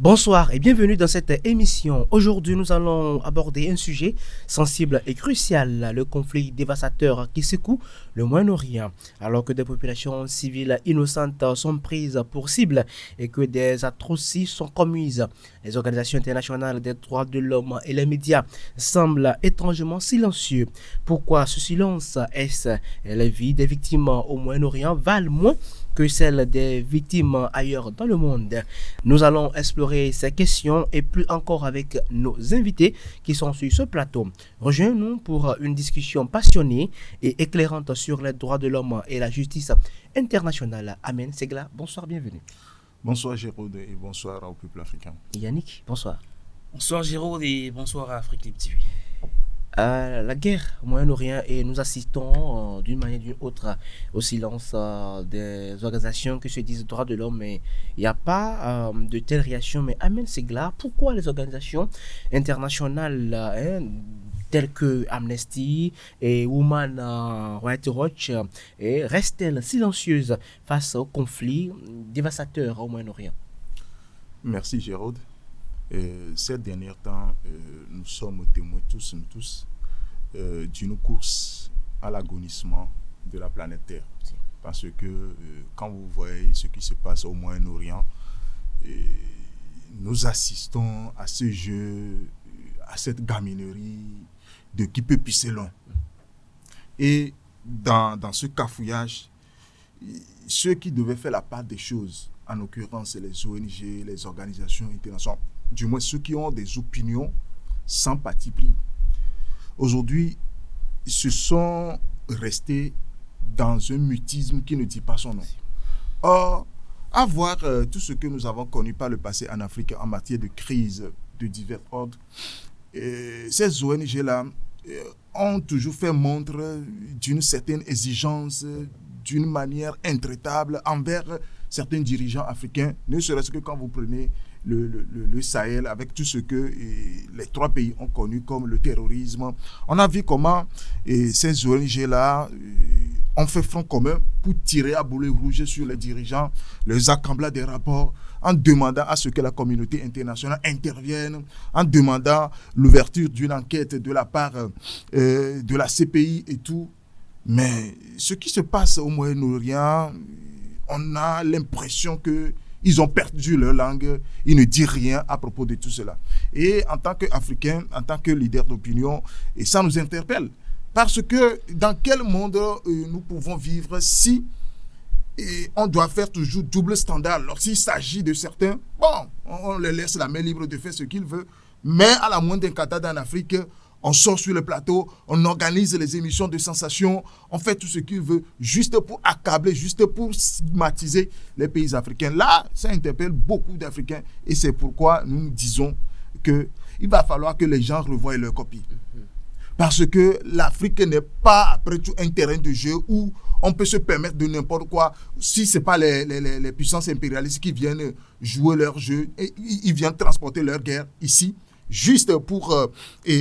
Bonsoir et bienvenue dans cette émission. Aujourd'hui, nous allons aborder un sujet sensible et crucial, le conflit dévastateur qui secoue le Moyen-Orient. Alors que des populations civiles innocentes sont prises pour cible et que des atrocités sont commises, les organisations internationales des droits de l'homme et les médias semblent étrangement silencieux. Pourquoi ce silence? Est-ce les vies des victimes au Moyen-Orient valent moins que celles des victimes ailleurs dans le monde? Nous allons explorer ces questions et plus encore avec nos invités qui sont sur ce plateau. Rejoignez-nous pour une discussion passionnée et éclairante sur les droits de l'homme et la justice internationale. Amen Segla, bonsoir, bienvenue. Bonsoir Géraude et bonsoir au peuple africain. Yannick, bonsoir. Bonsoir Géraude et bonsoir à Afrique Libre TV. La guerre au Moyen-Orient et nous assistons d'une manière ou d'une autre au silence des organisations qui se disent droits de l'homme, mais il n'y a pas de telle réaction. Mais Amen Segla, pourquoi les organisations internationales telles que Amnesty et Women Rights Watch restent-elles silencieuses face au conflit dévastateur au Moyen-Orient? Merci Géraude. Ces derniers temps, nous sommes témoins tous d'une course à l'agonissement de la planète Terre. Parce que quand vous voyez ce qui se passe au Moyen-Orient, nous assistons à ce jeu, à cette gaminerie de qui peut pisser loin. Et dans ce cafouillage, ceux qui devaient faire la part des choses, en l'occurrence les ONG, les organisations internationales, du moins ceux qui ont des opinions sans parti pris, aujourd'hui, se sont restés dans un mutisme qui ne dit pas son nom. Or, à voir tout ce que nous avons connu par le passé en Afrique en matière de crise de divers ordres, ces ONG-là ont toujours fait montre d'une certaine exigence, d'une manière intraitable envers certains dirigeants africains, ne serait-ce que quand vous prenez le Sahel, avec tout ce que les trois pays ont connu comme le terrorisme. On a vu comment ces ONG-là ont fait front commun pour tirer à boulet rouge sur les dirigeants, les accabler des rapports, en demandant à ce que la communauté internationale intervienne, en demandant l'ouverture d'une enquête de la part de la CPI et tout. Mais ce qui se passe au Moyen-Orient, on a l'impression qu'ils ont perdu leur langue, ils ne disent rien à propos de tout cela. Et en tant qu'Africains, en tant que leader d'opinion, et ça nous interpelle. Parce que dans quel monde nous pouvons vivre si on doit faire toujours double standard? Lorsqu'il s'agit de certains, bon, on les laisse la main libre de faire ce qu'ils veulent, mais à la moindre incantada en Afrique, on sort sur le plateau, on organise les émissions de sensation, on fait tout ce qu'il veut, juste pour accabler, juste pour stigmatiser les pays africains. Là, ça interpelle beaucoup d'Africains et c'est pourquoi nous disons qu'il va falloir que les gens revoient leur copie. Parce que l'Afrique n'est pas, après tout, un terrain de jeu où on peut se permettre de n'importe quoi. Si ce n'est pas les puissances impérialistes qui viennent jouer leur jeu, et ils viennent transporter leur guerre ici, juste pour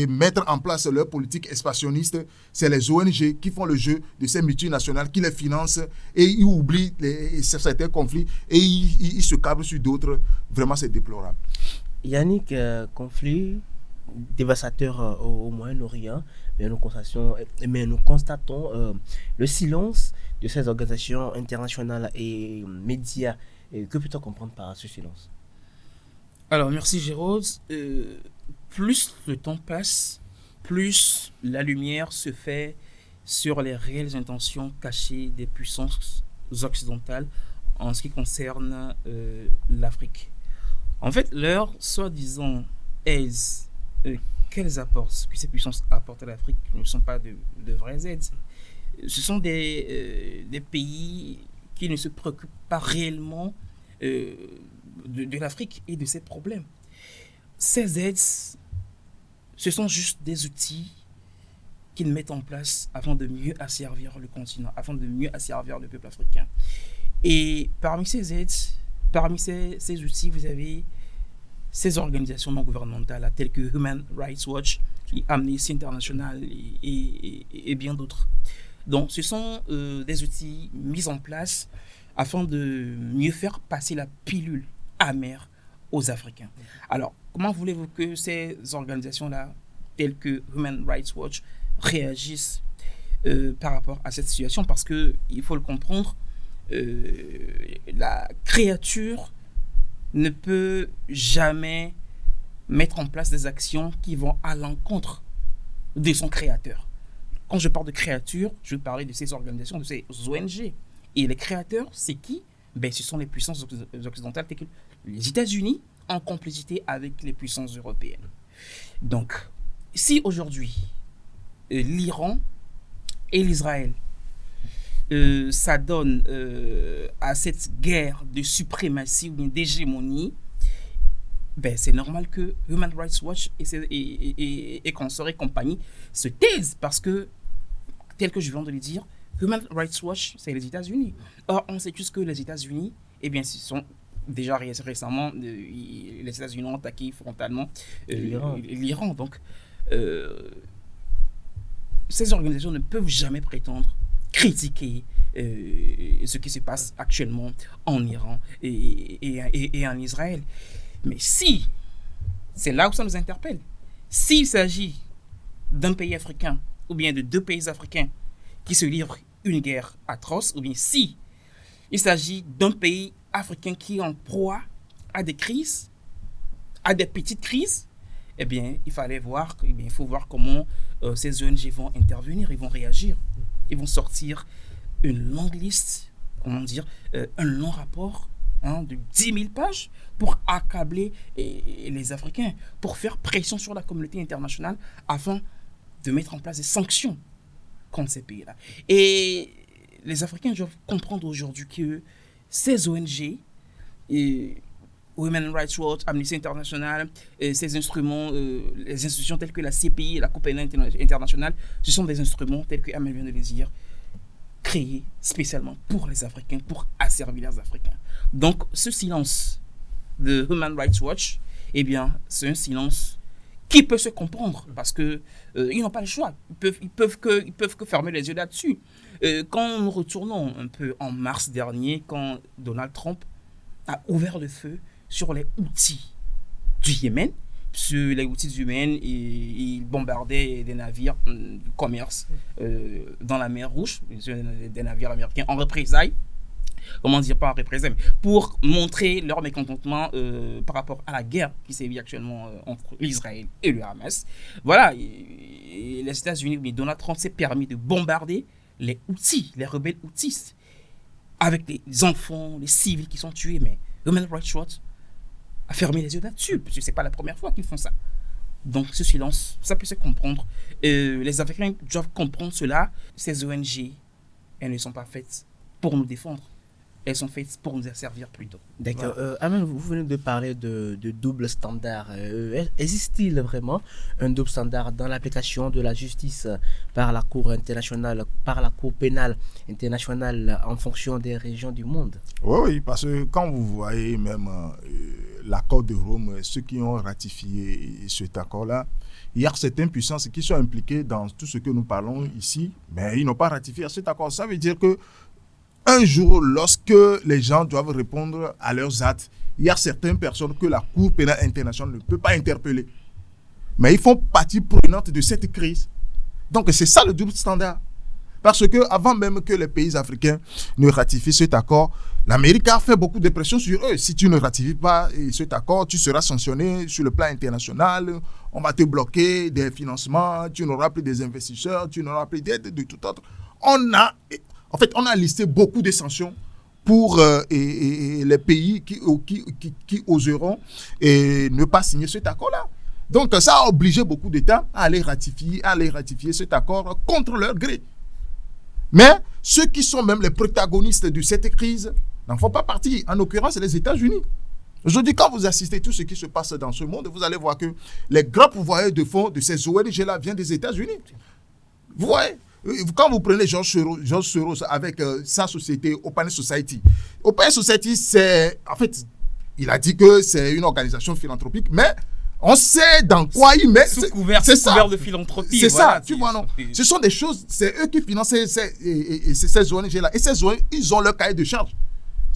mettre en place leur politique expansionniste, c'est les ONG qui font le jeu de ces multinationales, qui les financent et ils oublient certains conflits et ils se câblent sur d'autres. Vraiment, c'est déplorable. Yannick, conflit dévastateur au Moyen-Orient, mais nous constatons le silence de ces organisations internationales et médias. Et que peut-on comprendre par ce silence? Alors, merci Géraude. Plus le temps passe, plus la lumière se fait sur les réelles intentions cachées des puissances occidentales en ce qui concerne l'Afrique. En fait, leur soi-disant aide, quels apports que ces puissances apportent à l'Afrique ne sont pas de vraies aides. Ce sont des pays qui ne se préoccupent pas réellement de l'Afrique et de ses problèmes. Ces aides, ce sont juste des outils qu'ils mettent en place afin de mieux asservir le continent, afin de mieux asservir le peuple africain. Et parmi ces aides, parmi ces outils, vous avez ces organisations non gouvernementales telles que Human Rights Watch, Amnesty International et bien d'autres. Donc ce sont des outils mis en place afin de mieux faire passer la pilule amère aux Africains. Alors, comment voulez-vous que ces organisations-là, telles que Human Rights Watch, réagissent par rapport à cette situation? Parce qu'il faut le comprendre, la créature ne peut jamais mettre en place des actions qui vont à l'encontre de son créateur. Quand je parle de créature, je veux parler de ces organisations, de ces ONG. Et les créateurs, c'est qui? Ce sont les puissances occidentales, telles que les États-Unis, en complicité avec les puissances européennes. Donc, si aujourd'hui, l'Iran et l'Israël s'adonnent à cette guerre de suprématie ou d'hégémonie, c'est normal que Human Rights Watch et consorts et compagnie se taisent parce que, tel que je viens de le dire, Human Rights Watch, c'est les États-Unis. Or, on sait tous que les États-Unis, ce sont déjà récemment, les États-Unis ont attaqué frontalement l'Iran. Donc, ces organisations ne peuvent jamais prétendre critiquer ce qui se passe actuellement en Iran et en Israël. Mais si, c'est là où ça nous interpelle, s'il s'agit d'un pays africain ou bien de deux pays africains qui se livrent une guerre atroce, ou bien si il s'agit d'un pays africain qui est en proie à des crises, à des petites crises, il faut voir comment ces ONG vont intervenir, ils vont réagir, ils vont sortir une longue liste, un long rapport de 10 000 pages pour accabler les Africains, pour faire pression sur la communauté internationale afin de mettre en place des sanctions contre ces pays-là. Et les Africains doivent comprendre aujourd'hui que ces ONG, Women Rights Watch, Amnesty International, ces instruments, les institutions telles que la CPI et la Cour pénale internationale, ce sont des instruments tels que Amel vient de les dire, créés spécialement pour les Africains, pour asservir les Africains. Donc, ce silence de Human Rights Watch, c'est un silence qui peut se comprendre parce que ils n'ont pas le choix. Ils peuvent que fermer les yeux là-dessus. Quand nous retournons un peu en mars dernier, quand Donald Trump a ouvert le feu sur les Houthis du Yémen, sur les Houthis du Yémen, il bombardait des navires de commerce dans la mer Rouge, des navires américains en représailles. Pas en représailles, mais pour montrer leur mécontentement par rapport à la guerre qui sévit actuellement entre Israël et le Hamas. Voilà, et les États-Unis, Donald Trump s'est permis de bombarder les Houthis, les rebelles Houthis, avec les enfants, les civils qui sont tués. Mais Human Rights Watch a fermé les yeux là-dessus, parce que ce n'est pas la première fois qu'ils font ça. Donc ce silence, ça peut se comprendre. Les Africains doivent comprendre cela. Ces ONG, elles ne sont pas faites pour nous défendre. Elles sont faites pour nous asservir plutôt. D'accord. Voilà. Amen, vous venez de parler de double standard. Existe-t-il vraiment un double standard dans l'application de la justice par la Cour internationale, par la Cour pénale internationale en fonction des régions du monde? Oui, parce que quand vous voyez même l'accord de Rome, ceux qui ont ratifié cet accord-là, il y a certaines puissances qui sont impliquées dans tout ce que nous parlons ici, mais ils n'ont pas ratifié cet accord. Ça veut dire que un jour, lorsque les gens doivent répondre à leurs actes, il y a certaines personnes que la Cour pénale internationale ne peut pas interpeller. Mais ils font partie prenante de cette crise. Donc, c'est ça le double standard. Parce que avant même que les pays africains ne ratifient cet accord, l'Amérique a fait beaucoup de pression sur eux. Si tu ne ratifies pas cet accord, tu seras sanctionné sur le plan international. On va te bloquer des financements, tu n'auras plus des investisseurs, tu n'auras plus d'aide de tout autre. On a listé beaucoup de sanctions pour les pays qui oseront ne pas signer cet accord-là. Donc, ça a obligé beaucoup d'États à aller ratifier cet accord contre leur gré. Mais ceux qui sont même les protagonistes de cette crise n'en font pas partie. En l'occurrence, les États-Unis. Aujourd'hui, quand vous assistez à tout ce qui se passe dans ce monde, vous allez voir que les grands pouvoirs de fonds de ces ONG-là viennent des États-Unis. Vous voyez? Quand vous prenez George Soros avec sa société Open Society, Open Society, il a dit que c'est une organisation philanthropique, mais on sait dans quoi il met. Sous couvert de philanthropie. C'est voilà, ça, tu vois, non? Ce sont des choses, c'est eux qui financent ces ONG-là. Et ces ONG, ils ont leur cahier de charge.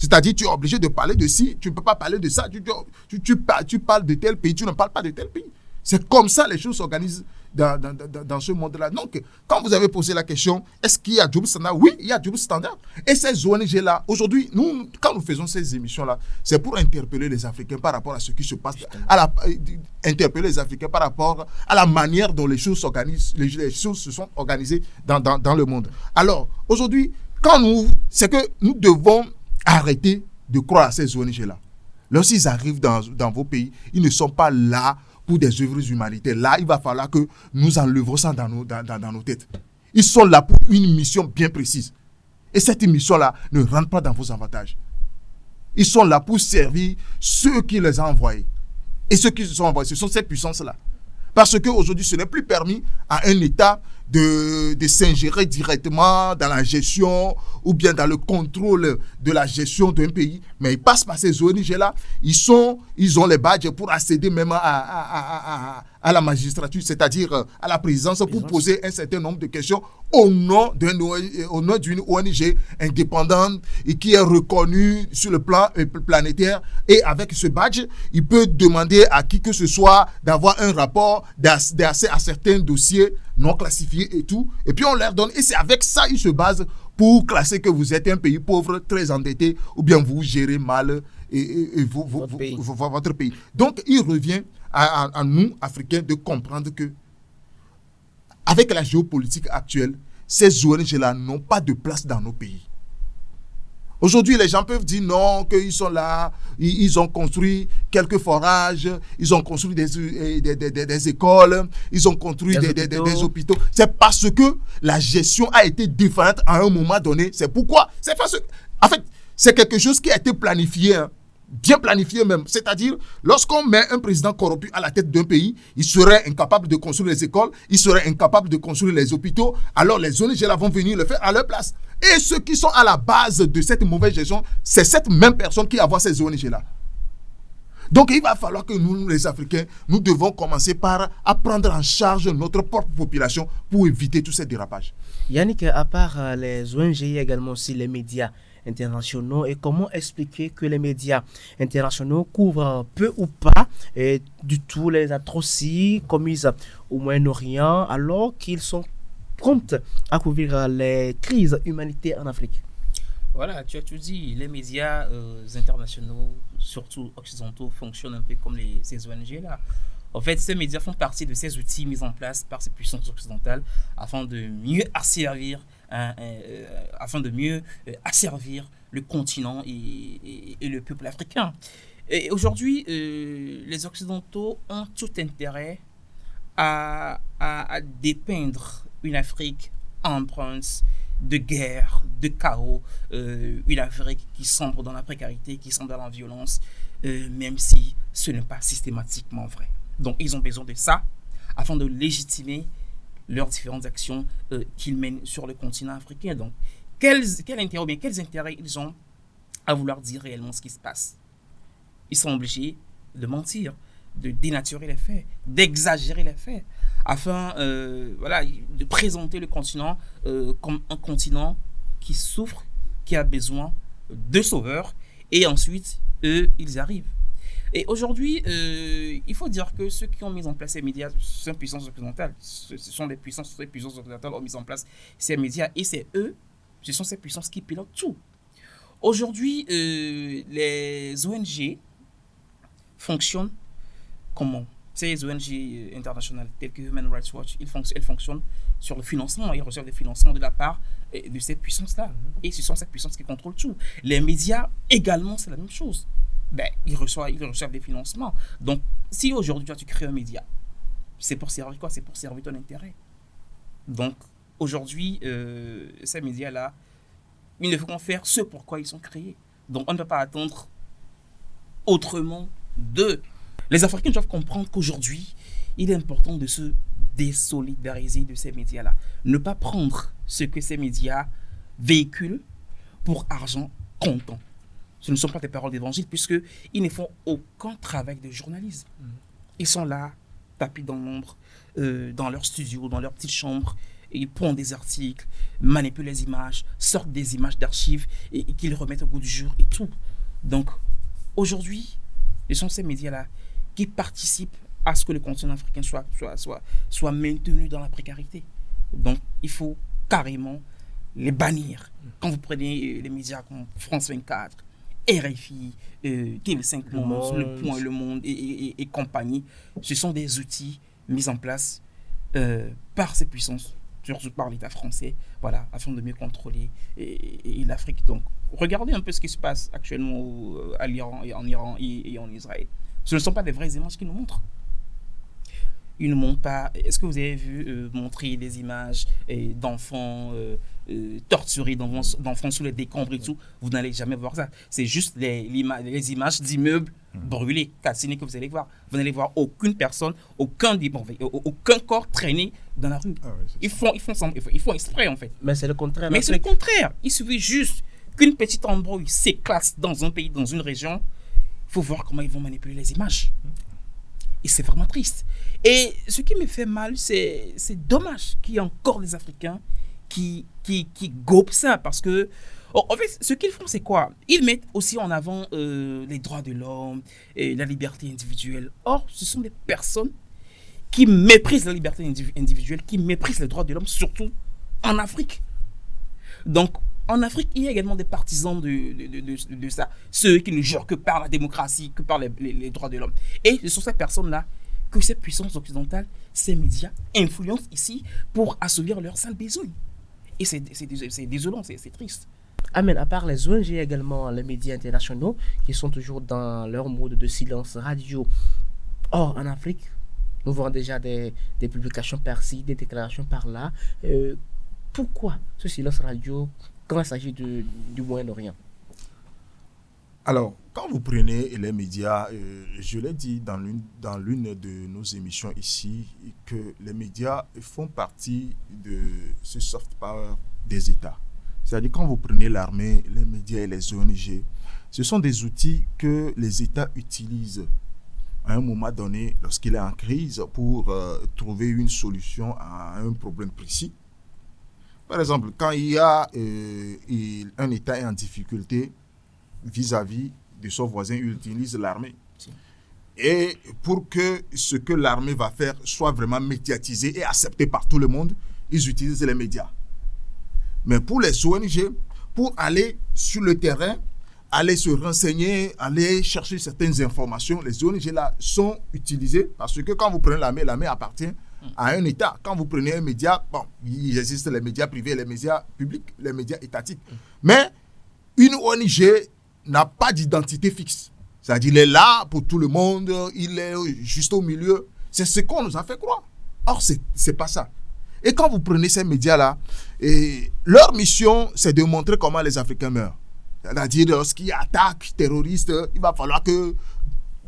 C'est-à-dire, tu es obligé de parler de ci, tu ne peux pas parler de ça. Tu parles de tel pays, tu ne parles pas de tel pays. C'est comme ça les choses s'organisent dans ce monde-là. Donc, quand vous avez posé la question, est-ce qu'il y a double standard? Oui, il y a double standard. Et ces ONG-là, aujourd'hui, quand nous faisons ces émissions-là, c'est pour interpeller les Africains par rapport à ce qui se passe, interpeller les Africains par rapport à la manière dont les choses s'organisent, les choses se sont organisées dans le monde. Alors, aujourd'hui, c'est que nous devons arrêter de croire à ces ONG-là. Lorsqu'ils arrivent dans vos pays, ils ne sont pas là pour des œuvres humanitaires. Là, il va falloir que nous enlevons ça dans nos têtes. Ils sont là pour une mission bien précise. Et cette mission-là ne rentre pas dans vos avantages. Ils sont là pour servir ceux qui les ont envoyés. Et ceux qui se sont envoyés, ce sont ces puissances-là. Parce qu'aujourd'hui, ce n'est plus permis à un État de s'ingérer directement dans la gestion ou bien dans le contrôle de la gestion d'un pays. Mais ils passent par ces ONG-là. Ils ont les badges pour accéder même à la magistrature, c'est-à-dire à la présidence, pour poser un certain nombre de questions au nom d'une ONG indépendante et qui est reconnue sur le plan planétaire. Et avec ce badge, il peut demander à qui que ce soit d'avoir un rapport d'accès à certains dossiers non classifiés et tout. Et puis on leur donne. Et c'est avec ça qu'ils se basent pour classer que vous êtes un pays pauvre, très endetté, ou bien vous gérez mal votre pays. Donc il revient à nous, Africains, de comprendre que avec la géopolitique actuelle, ces ONG-là n'ont pas de place dans nos pays. Aujourd'hui, les gens peuvent dire non, qu'ils sont là, ils ont construit quelques forages, ils ont construit des écoles, ils ont construit des hôpitaux. C'est parce que la gestion a été différente à un moment donné. C'est pourquoi. En fait, c'est quelque chose qui a été planifié, hein. Bien planifié même. C'est-à-dire, lorsqu'on met un président corrompu à la tête d'un pays, il serait incapable de construire les écoles, il serait incapable de construire les hôpitaux. Alors les ONG là vont venir le faire à leur place. Et ceux qui sont à la base de cette mauvaise gestion, c'est cette même personne qui envoie ces ONG là. Donc il va falloir que nous, les Africains, nous devons commencer par prendre en charge notre propre population pour éviter tous ces dérapages. Yannick, à part les ONG, il y a également aussi les médias internationaux. Et comment expliquer que les médias internationaux couvrent peu ou pas du tout les atrocités commises au Moyen-Orient alors qu'ils sont prompts à couvrir les crises humanitaires en Afrique? Voilà, tu as tout dit. Les médias internationaux, surtout occidentaux, fonctionnent un peu comme ces ONG-là. En fait, ces médias font partie de ces outils mis en place par ces puissances occidentales afin de mieux asservir le continent et le peuple africain. Et aujourd'hui, les Occidentaux ont tout intérêt à dépeindre une Afrique empreinte de guerre, de chaos, une Afrique qui sombre dans la précarité, qui sombre dans la violence, même si ce n'est pas systématiquement vrai. Donc, ils ont besoin de ça afin de légitimer leurs différentes actions qu'ils mènent sur le continent africain. Donc, quels intérêts ils ont à vouloir dire réellement ce qui se passe? Ils sont obligés de mentir, de dénaturer les faits, d'exagérer les faits, afin de présenter le continent comme un continent qui souffre, qui a besoin de sauveurs, et ensuite, eux, ils arrivent. Et aujourd'hui, il faut dire que ceux qui ont mis en place ces médias sont puissances occidentales. Ce sont des puissances occidentales qui ont mis en place ces médias, et c'est eux, ce sont ces puissances qui pilotent tout. Aujourd'hui, les ONG fonctionnent comment? Ces ONG internationales telles que Human Rights Watch, elles fonctionnent sur le financement. Ils reçoivent des financements de la part de ces puissances-là. Et ce sont ces puissances qui contrôlent tout. Les médias également, c'est la même chose. Ils reçoivent des financements. Donc, si aujourd'hui tu crées un média, c'est pour servir quoi? C'est pour servir ton intérêt. Donc, aujourd'hui, ces médias-là, ils ne font faire ce pourquoi ils sont créés. Donc, on ne peut pas attendre autrement d'eux. Les Africains doivent comprendre qu'aujourd'hui, il est important de se désolidariser de ces médias-là. Ne pas prendre ce que ces médias véhiculent pour argent comptant. Ce ne sont pas des paroles d'évangile, puisqu'ils ne font aucun travail de journalisme. Ils sont là, tapis dans l'ombre, dans leur studio, dans leur petite chambre, ils prennent des articles, manipulent les images, sortent des images d'archives et qu'ils remettent au goût du jour et tout. Donc, aujourd'hui, ce sont ces médias-là qui participent à ce que le continent africain soit maintenu dans la précarité. Donc, il faut carrément les bannir. Quand vous prenez les médias comme France 24, RFI, TV5 Monde, Le Point, Le Monde et compagnie, ce sont des outils mis en place par ces puissances, surtout par l'État français, voilà, afin de mieux contrôler et l'Afrique. Donc, regardez un peu ce qui se passe actuellement à l'Iran et en Iran et en Israël. Ce ne sont pas des vraies images qu'ils nous montrent. Ils ne montrent pas. Est-ce que vous avez vu montrer des images d'enfants torturés, d'enfants sous les décombres et tout? Vous n'allez jamais voir ça. C'est juste les images d'immeubles brûlés, calcinés que vous allez voir. Vous n'allez voir aucune personne, aucun corps traîné dans la rue. Ah ouais, ils font exprès en fait. Mais c'est le contraire. Mais c'est le contraire. Il suffit juste qu'une petite embrouille s'éclate dans un pays, dans une région. Il faut voir comment ils vont manipuler les images. Et c'est vraiment triste. Et ce qui me fait mal, c'est dommage qu'il y ait encore des Africains qui gobent ça. Parce que, en fait, ce qu'ils font, c'est quoi? Ils mettent aussi en avant les droits de l'homme et la liberté individuelle. Or, ce sont des personnes qui méprisent la liberté individuelle, qui méprisent les droits de l'homme, surtout en Afrique. Donc, en Afrique, il y a également des partisans de ça. Ceux qui ne jurent que par la démocratie, que par les droits de l'homme. Et ce sont ces personnes-là que ces puissances occidentales, ces médias, influencent ici pour assouvir leurs sales besoins. Et c'est désolant, c'est triste. Amen, à part les ONG, il y a également les médias internationaux qui sont toujours dans leur mode de silence radio. Or, en Afrique, nous voyons déjà des publications par-ci, des déclarations par-là. Pourquoi ce silence radio quand il s'agit du Moyen-Orient? Alors, quand vous prenez les médias, je l'ai dit dans l'une de nos émissions ici, que les médias font partie de ce soft power des États. C'est-à-dire, quand vous prenez l'armée, les médias et les ONG, ce sont des outils que les États utilisent à un moment donné, lorsqu'il est en crise, pour trouver une solution à un problème précis. Par exemple, quand il y a un État est en difficulté vis-à-vis de son voisin, il utilise l'armée. Et pour que ce que l'armée va faire soit vraiment médiatisé et accepté par tout le monde, ils utilisent les médias. Mais pour les ONG, pour aller sur le terrain, aller se renseigner, aller chercher certaines informations, les ONG là sont utilisées parce que quand vous prenez l'armée appartient à un État. Quand vous prenez un média, bon, il existe les médias privés, les médias publics, les médias étatiques. Mais une ONG n'a pas d'identité fixe. C'est-à-dire, il est là pour tout le monde, il est juste au milieu. C'est ce qu'on nous a fait croire. Or, c'est pas ça. Et quand vous prenez ces médias-là, leur mission, c'est de montrer comment les Africains meurent. C'est-à-dire, lorsqu'il y a attaque terroriste, il va falloir que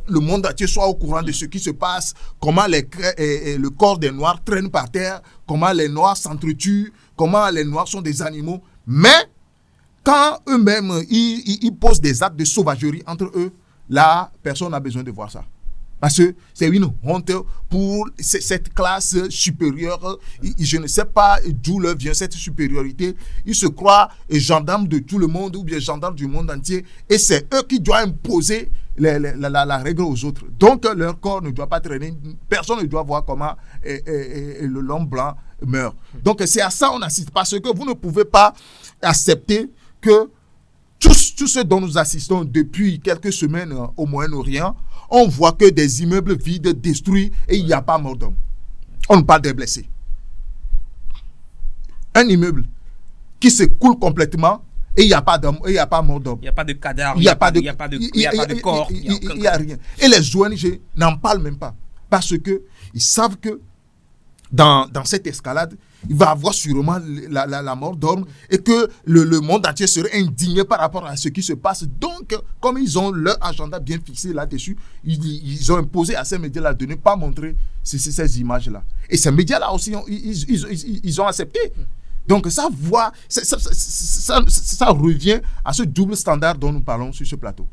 le monde entier soit au courant de ce qui se passe, comment le corps des Noirs traîne par terre, comment les Noirs s'entretuent, comment les Noirs sont des animaux. Mais quand eux-mêmes, ils posent des actes de sauvagerie entre eux, là, personne n'a besoin de voir ça. Parce que c'est une honte pour cette classe supérieure. Je ne sais pas d'où leur vient cette supériorité. Ils se croient gendarmes de tout le monde ou bien gendarmes du monde entier. Et c'est eux qui doivent imposer la règle aux autres. Donc, leur corps ne doit pas traîner. Personne ne doit voir comment l'homme blanc meurt. Donc, c'est à ça qu'on assiste. Parce que vous ne pouvez pas accepter que tout ce dont nous assistons depuis quelques semaines au Moyen-Orient, on voit que des immeubles vides, détruits, et il n'y a pas mort d'homme. On parle des blessés. Un immeuble qui se coule complètement, et il n'y a pas d'homme, il n'y a pas mort d'homme. Il n'y a pas de cadavre, il n'y a pas de corps. Il n'y a rien. Et les ONG n'en parlent même pas. Parce qu'ils savent que dans cette escalade, il va y avoir sûrement la mort d'homme et que le monde entier serait indigné par rapport à ce qui se passe. Donc, comme ils ont leur agenda bien fixé là-dessus, ils ont imposé à ces médias-là de ne pas montrer ces images-là. Et ces médias-là aussi, ils ont accepté. Donc, ça revient à ce double standard dont nous parlons sur ce plateau.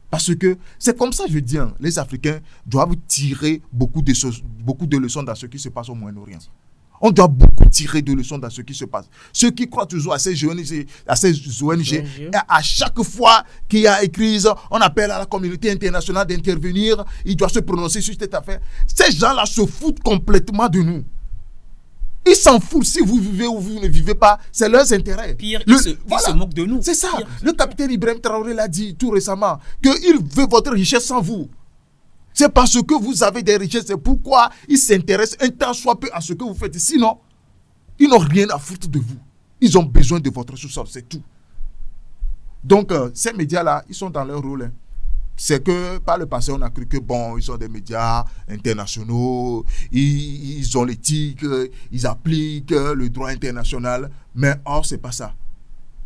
Parce que c'est comme ça, je dis, les Africains doivent tirer beaucoup de leçons dans ce qui se passe au Moyen-Orient. On doit beaucoup tirer de leçons dans ce qui se passe. Ceux qui croient toujours à ces ONG, à chaque fois qu'il y a une crise, on appelle à la communauté internationale d'intervenir, il doit se prononcer sur cette affaire. Ces gens-là se foutent complètement de nous. Ils s'en foutent si vous vivez ou vous ne vivez pas, c'est leurs intérêts. Pire, ils se moquent de nous. C'est ça. Pire. Le capitaine Ibrahim Traoré l'a dit tout récemment, qu'il veut votre richesse sans vous. C'est parce que vous avez des richesses, c'est pourquoi ils s'intéressent un tant soit peu à ce que vous faites. Sinon, ils n'ont rien à foutre de vous. Ils ont besoin de votre sous-sol, c'est tout. Donc, ces médias-là, ils sont dans leur rôle. Hein. C'est que par le passé, on a cru que, bon, ils sont des médias internationaux, ils ont l'éthique, ils appliquent le droit international. Mais or, c'est pas ça.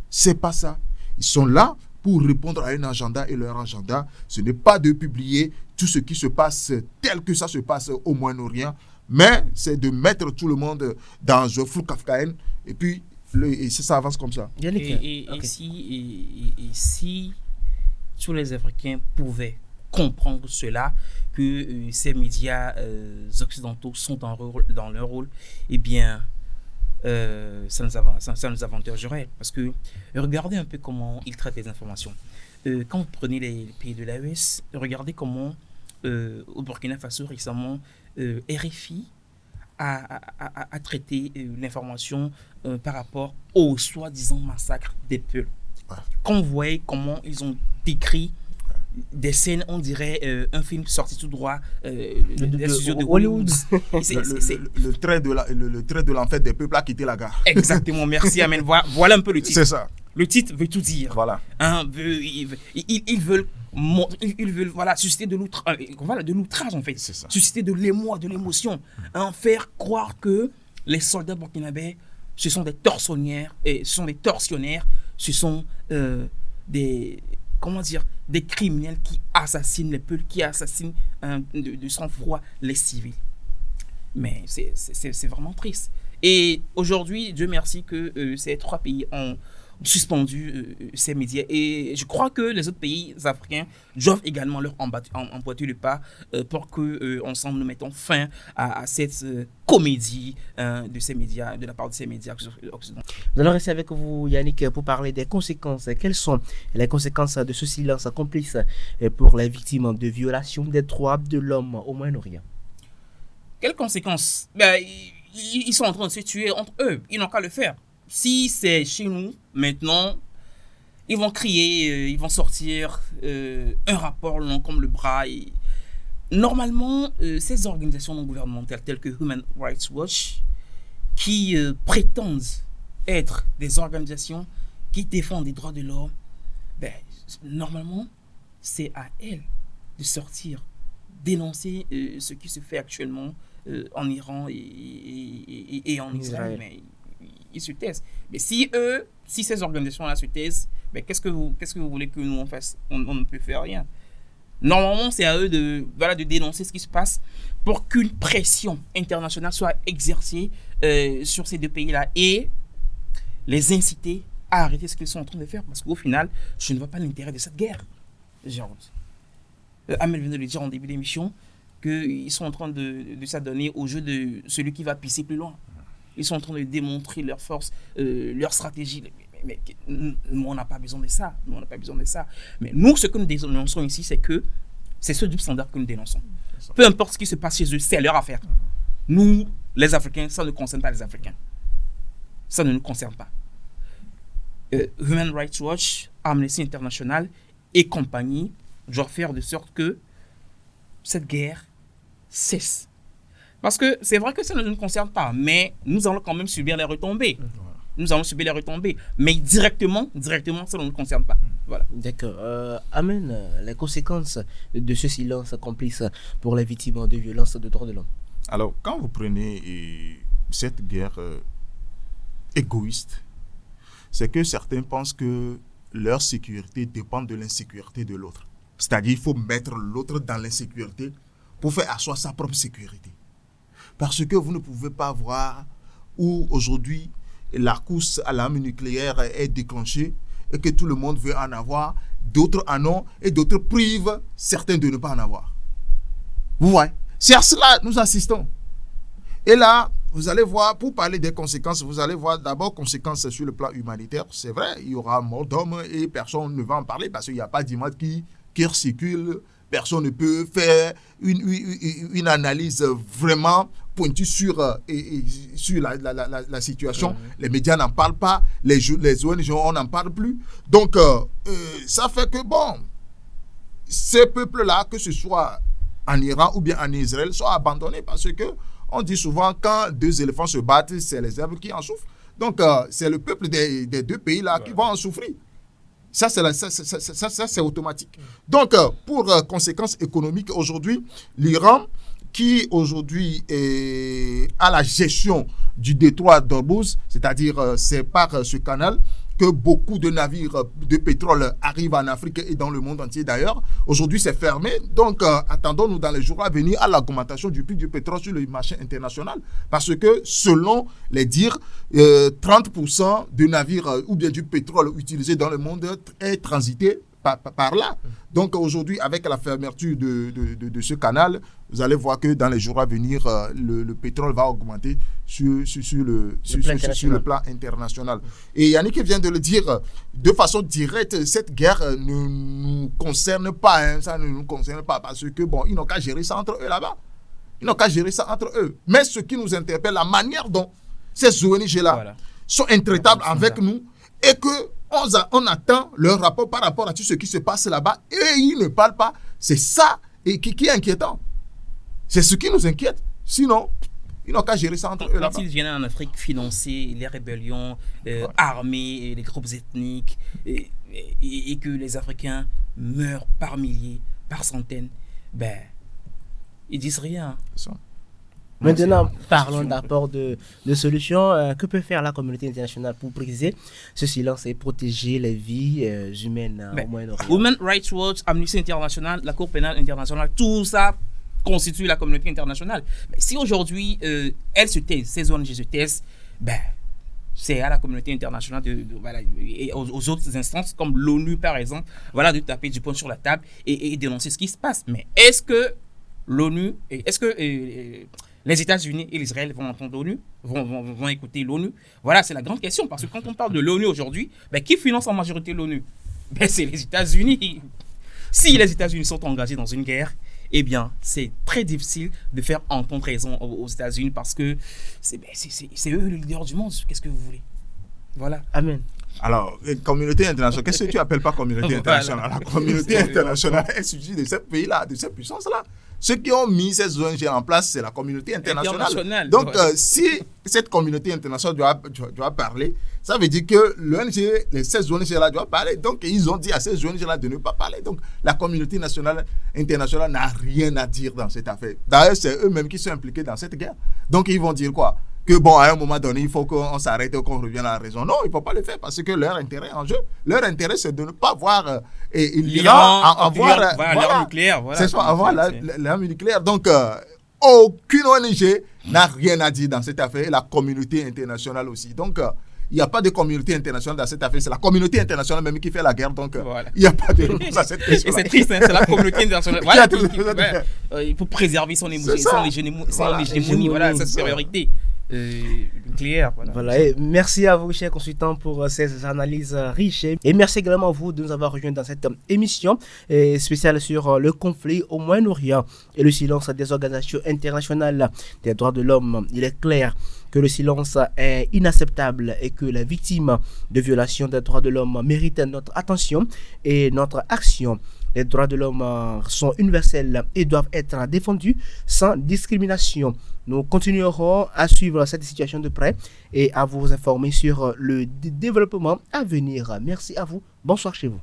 C'est pas ça. Ils sont là pour répondre à un agenda, et leur agenda, ce n'est pas de publier tout ce qui se passe tel que ça se passe au Moyen-Orient, mais c'est de mettre tout le monde dans un flou kafkaïen, et puis ça avance comme ça. Et si tous les Africains pouvaient comprendre cela, que ces médias occidentaux sont dans leur rôle, eh bien, ça nous avantagerait. Parce que regardez un peu comment ils traitent les informations. Quand vous prenez les pays de l'AES, regardez comment au Burkina Faso récemment, RFI a traité l'information par rapport au soi-disant massacre des Peuls. Ouais. Quand vous voyez comment ils ont décrit des scènes, on dirait un film sorti tout droit des studios de Hollywood. Le trait de l'enfer des peuples a quitté la gare. Exactement, merci Amen. Voilà un peu le titre. C'est ça. Le titre veut tout dire. Voilà. Hein, ils veulent voilà, susciter de l'outrage en fait. C'est ça. Susciter de l'émoi, de l'émotion. Hein, faire croire que les soldats burkinabés, ce sont des tortionnaires, ce sont des criminels qui assassinent les peuples, qui assassinent de sang-froid les civils. Mais c'est vraiment triste. Et aujourd'hui, Dieu merci que ces 3 pays ont suspendu ces médias. Et je crois que les autres pays africains doivent également leur emboîter le pas pour que ensemble nous mettons fin à cette comédie de ces médias, de la part de ces médias occidentaux. Nous allons rester avec vous, Yannick, pour parler des conséquences. Quelles sont les conséquences de ce silence complice pour les victimes de violations des droits de l'homme au Moyen-Orient? Quelles conséquences? Ils sont en train de se tuer entre eux. Ils n'ont qu'à le faire. Si c'est chez nous, maintenant, ils vont crier, ils vont sortir un rapport long comme le bras. Et normalement, ces organisations non gouvernementales telles que Human Rights Watch, qui prétendent être des organisations qui défendent les droits de l'homme, normalement, c'est à elles de sortir, dénoncer ce qui se fait actuellement en Iran et en Israël. Mais ils se taisent. Mais si ces organisations-là se taisent, qu'est-ce que vous voulez que nous on fasse? On ne peut faire rien. Normalement, c'est à eux de dénoncer ce qui se passe pour qu'une pression internationale soit exercée sur ces 2 pays-là et les inciter à arrêter ce qu'ils sont en train de faire. Parce qu'au final, je ne vois pas l'intérêt de cette guerre. Amel venait de le dire en début d'émission, qu'ils sont en train de s'adonner au jeu de celui qui va pisser plus loin. Ils sont en train de démontrer leur force, leur stratégie. Mais nous, on n'a pas besoin de ça. Mais nous, ce que nous dénonçons ici, c'est ce double standard que nous dénonçons. Peu importe ce qui se passe chez eux, c'est leur affaire. Nous, les Africains, ça ne concerne pas les Africains. Ça ne nous concerne pas. Human Rights Watch, Amnesty International et compagnie doivent faire de sorte que cette guerre cesse. Parce que c'est vrai que ça ne nous concerne pas, mais nous allons quand même subir les retombées. Mais directement, ça ne nous concerne pas. Voilà. D'accord. Amen. Les conséquences de ce silence complice pour les victimes de violences de droits de l'homme. Alors, quand vous prenez cette guerre égoïste, c'est que certains pensent que leur sécurité dépend de l'insécurité de l'autre. C'est-à-dire qu'il faut mettre l'autre dans l'insécurité pour faire asseoir sa propre sécurité. Parce que vous ne pouvez pas voir où aujourd'hui la course à l'arme nucléaire est déclenchée et que tout le monde veut en avoir, d'autres en ont et d'autres privent certains de ne pas en avoir. Vous voyez, c'est à cela que nous assistons. Et là, vous allez voir, pour parler des conséquences, vous allez voir d'abord conséquences sur le plan humanitaire. C'est vrai, il y aura mort d'hommes et personne ne va en parler parce qu'il n'y a pas d'image qui circule. Personne ne peut faire une analyse vraiment pointue sur la situation. Les médias n'en parlent pas, les ONG, on n'en parle plus. Donc, ça fait que, bon, ces peuples-là, que ce soit en Iran ou bien en Israël, sont abandonnés parce que on dit souvent quand deux éléphants se battent, c'est les herbes qui en souffrent. Donc, c'est le peuple des deux pays-là qui vont en souffrir. Ça, c'est automatique. Donc, pour conséquences économiques, aujourd'hui, l'Iran, qui aujourd'hui a la gestion du détroit d'Ormuz, c'est-à-dire c'est par ce canal que beaucoup de navires de pétrole arrivent en Afrique et dans le monde entier d'ailleurs. Aujourd'hui, c'est fermé. Donc, attendons-nous dans les jours à venir à l'augmentation du prix du pétrole sur le marché international. Parce que, selon les dires, 30% de navires ou bien du pétrole utilisé dans le monde est transité par là. Donc, aujourd'hui, avec la fermeture de ce canal, vous allez voir que dans les jours à venir, le pétrole va augmenter sur le plan international. Et Yannick vient de le dire de façon directe, cette guerre ne nous concerne pas. Hein, ça ne nous concerne pas parce que, bon, ils n'ont qu'à gérer ça entre eux là-bas. Ils n'ont qu'à gérer ça entre eux. Mais ce qui nous interpelle, la manière dont ces ONG-là sont intraitables avec nous et que on attend leur rapport par rapport à tout ce qui se passe là-bas et ils ne parlent pas. C'est ça qui est inquiétant. C'est ce qui nous inquiète. Sinon, ils n'ont qu'à gérer ça entre eux là-bas. Quand ils viennent en Afrique financer les rébellions armées, les groupes ethniques et que les Africains meurent par milliers, par centaines, ben, ils disent rien. Maintenant, parlons d'apport de solutions. Que peut faire la communauté internationale pour briser ce silence et protéger les vies humaines au Moyen-Orient? Human Rights Watch, Amnesty International, la Cour pénale internationale, tout ça constitue la communauté internationale. Mais si aujourd'hui, elles se taisent, ces ONG se taisent, ben, c'est à la communauté internationale et aux autres instances, comme l'ONU par exemple, voilà, de taper du poing sur la table et dénoncer ce qui se passe. Mais est-ce que l'ONU, les États-Unis et l'Israël vont entendre l'ONU, vont écouter l'ONU? Voilà, c'est la grande question. Parce que quand on parle de l'ONU aujourd'hui, ben, qui finance en majorité l'ONU? Ben, c'est les États-Unis. Si les États-Unis sont engagés dans une guerre, eh bien, c'est très difficile de faire entendre raison aux États-Unis parce que c'est eux le leader du monde. Qu'est-ce que vous voulez? Voilà. Amen. Alors, communauté internationale, qu'est-ce que tu appelles pas communauté internationale? La communauté internationale est suffit de ces pays-là, de ces puissances-là. Ceux qui ont mis ces ONG en place, c'est la communauté internationale. Donc, si cette communauté internationale doit parler, ça veut dire que ces ONG-là doivent parler. Donc, ils ont dit à ces ONG-là de ne pas parler. Donc, la communauté internationale n'a rien à dire dans cette affaire. D'ailleurs, c'est eux-mêmes qui sont impliqués dans cette guerre. Donc, ils vont dire quoi? Que bon, à un moment donné, il faut qu'on s'arrête et qu'on revienne à la raison. Non, il ne faut pas le faire parce que leur intérêt est en jeu. Leur intérêt, c'est de ne pas voir l'Iran avoir l'arme nucléaire. Voilà, c'est ça, avoir l'arme nucléaire. Donc, aucune ONG n'a rien à dire dans cette affaire. Et la communauté internationale aussi. Donc, il n'y a pas de communauté internationale dans cette affaire. C'est la communauté internationale même qui fait la guerre. Donc, il n'y a pas de réponse à cette question. Et c'est triste, hein, c'est la communauté internationale. Voilà, il faut préserver son hégémonie, voilà, sa supériorité. Nucléaire. Voilà. Et merci à vous, chers consultants, pour ces analyses riches. Et merci également à vous de nous avoir rejoints dans cette émission spéciale sur le conflit au Moyen-Orient et le silence des organisations internationales des droits de l'homme. Il est clair que le silence est inacceptable et que les victimes de violations des droits de l'homme méritent notre attention et notre action. Les droits de l'homme sont universels et doivent être défendus sans discrimination. Nous continuerons à suivre cette situation de près et à vous informer sur le développement à venir. Merci à vous. Bonsoir chez vous.